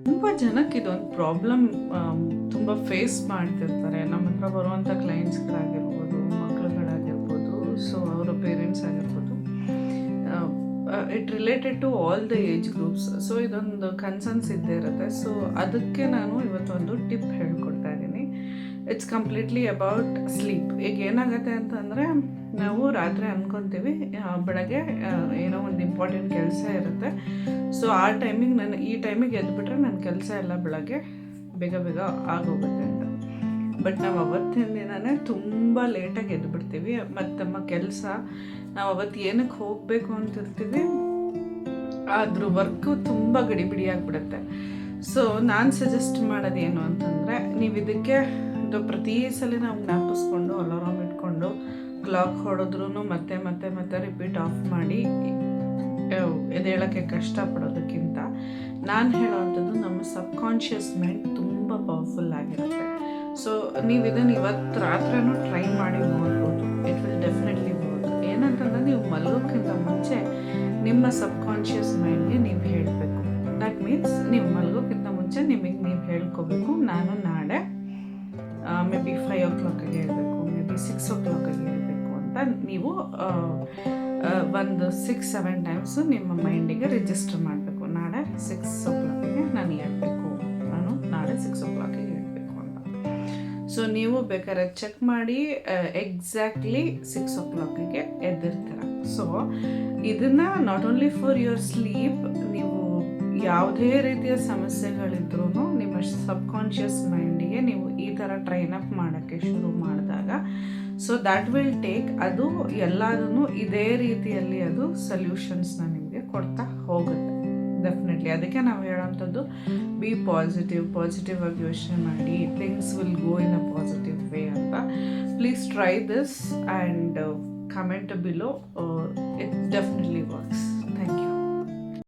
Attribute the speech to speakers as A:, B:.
A: ತುಂಬ ಜನಕ್ಕೆ ಇದೊಂದು ಪ್ರಾಬ್ಲಮ್ ತುಂಬ ಫೇಸ್ ಮಾಡ್ತಿರ್ತಾರೆ. ನಮ್ಮ ಹತ್ರ ಬರುವಂಥ ಕ್ಲೈಂಟ್ಸ್ಗಳಾಗಿರ್ಬೋದು, ಮಕ್ಕಳುಗಳಾಗಿರ್ಬೋದು, ಸೊ ಅವರ ಪೇರೆಂಟ್ಸ್ ಆಗಿರ್ಬೋದು. It related to all the age groups. So ಇದೊಂದು ಕನ್ಸರ್ನ್ಸ್ ಇದ್ದೇ ಇರುತ್ತೆ. ಸೊ ಅದಕ್ಕೆ ನಾನು ಇವತ್ತೊಂದು ಟಿಪ್ ಹೇಳ್ಕೊಡ್ತಾ ಇದ್ದೀನಿ. It's completely about sleep. ಈಗ ಏನಾಗುತ್ತೆ ಅಂತಂದರೆ, ನಾವು ರಾತ್ರಿ ಅಂದ್ಕೊತೀವಿ ಬೆಳಗ್ಗೆ ಏನೋ ಒಂದು ಇಂಪಾರ್ಟೆಂಟ್ ಕೆಲಸ ಇರುತ್ತೆ. ಸೊ ಆ ಟೈಮಿಗೆ ಈ ಟೈಮಿಗೆ ಎದ್ಬಿಟ್ರೆ ನನ್ನ ಕೆಲಸ ಎಲ್ಲ ಬೆಳಗ್ಗೆ ಬೇಗ ಬೇಗ ಆಗೋಗುತ್ತೆ ಅಂತ. ಬಟ್ ನಾವು ಅವತ್ತಿನ ದಿನವೇ ತುಂಬ ಲೇಟಾಗಿ ಎದ್ಬಿಡ್ತೀವಿ. ಮತ್ತು ನಮ್ಮ ಕೆಲಸ ನಾವು ಅವತ್ತು ಏನಕ್ಕೆ ಹೋಗಬೇಕು ಅಂತಿರ್ತೀವಿ, ಅದ್ರ ವರ್ಕು ತುಂಬ ಗಡಿಬಿಡಿ ಆಗಿಬಿಡುತ್ತೆ. ಸೊ ನಾನು ಸಜೆಸ್ಟ್ ಮಾಡೋದೇನು ಅಂತಂದರೆ, ನೀವು ಇದಕ್ಕೆ ಪ್ರತಿ ಸಲ ನಾವು ಜ್ಞಾಪಿಸ್ಕೊಂಡು ಅಲಾರಾಮ್ ಇಟ್ಕೊಂಡು ಕ್ಲಾಕ್ ಹೊಡೆದ್ರೂ ಮತ್ತೆ ಮತ್ತೆ ಮತ್ತೆ ರಿಪೀಟ್ ಆಫ್ ಮಾಡಿ ಎದ್ದೇಳೋಕ್ಕೆ ಕಷ್ಟಪಡೋದಕ್ಕಿಂತ ನಾನು ಹೇಳೋವಂಥದ್ದು, ನಮ್ಮ ಸಬ್ಕಾನ್ಷಿಯಸ್ ಮೈಂಡ್ ತುಂಬ ಪವರ್ಫುಲ್ ಆಗಿರುತ್ತೆ. ಸೊ ನೀವು ಇದನ್ನು ಇವತ್ತು ರಾತ್ರಿನೂ ಟ್ರೈ ಮಾಡಿ ನೋಡ್ಬೋದು. It will definitely work. ಏನಂತಂದರೆ, ನೀವು ಮಲಗೋಕ್ಕಿಂತ ಮುಂಚೆ ನಿಮ್ಮ ಸಬ್ಕಾನ್ಷಿಯಸ್ ಮೈಂಡ್ಗೆ ನೀವು ಹೇಳಬೇಕು. ದಟ್ ಮೀನ್ಸ್ ನೀವು ಮಲಗೋಕ್ಕಿಂತ ಮುಂಚೆ ನಿಮಗೆ ನೀವು ಹೇಳ್ಕೋಬೇಕು, ನಾನು ನಾಳೆ ಮೇ ಬಿ 5 o'clock ಹೇಳಬೇಕು, ಮೇ ಬಿ 6 o'clock ಹೇಳಬೇಕು ಅಂತ ನೀವು ಒಂದು 6-7 ಟೈಮ್ಸು ನಿಮ್ಮ ಮೈಂಡಿಗೆ ರಿಜಿಸ್ಟರ್ ಮಾಡಬೇಕು. ನಾಳೆ 6 o'clock ನಾನು ಹೇಳ್ಬೇಕು, ನಾನು ನಾಳೆ 6 o'clock ಹೇಳ್ಬೇಕು ಅಂತ. ಸೊ ನೀವು ಬೇಕಾದ್ರೆ ಚೆಕ್ ಮಾಡಿ, ಎಕ್ಸಾಕ್ಟ್ಲಿ 6 o'clock ಎದ್ದಿರ್ತೀರ. ಸೊ ಇದನ್ನು not only for your sleep, ನೀವು ಯಾವುದೇ ರೀತಿಯ ಸಮಸ್ಯೆಗಳಿದ್ರೂ ನಿಮ್ಮ ಸಬ್ಕಾನ್ಷಿಯಸ್ ಮೈಂಡಿಗೆ ನೀವು ಈ ಥರ ಟ್ರೈನ್ ಅಪ್ ಮಾಡೋಕ್ಕೆ ಶುರು ಮಾಡಿದಾಗ, ಸೊ ದ್ಯಾಟ್ ವಿಲ್ ಟೇಕ್, ಅದು ಎಲ್ಲದೂ ಇದೇ ರೀತಿಯಲ್ಲಿ ಅದು ಸೊಲ್ಯೂಷನ್ಸ್ನ ನಿಮಗೆ ಕೊಡ್ತಾ ಹೋಗುತ್ತೆ ಡೆಫಿನೆಟ್ಲಿ. ಅದಕ್ಕೆ ನಾವು ಹೇಳೋವಂಥದ್ದು, ಬಿ ಪಾಸಿಟಿವ್ ಆಗಿ ಯೋಚನೆ ಮಾಡಿ, things will go in a positive way ಅಂತ. Please try this and comment below. It definitely works. Thank you.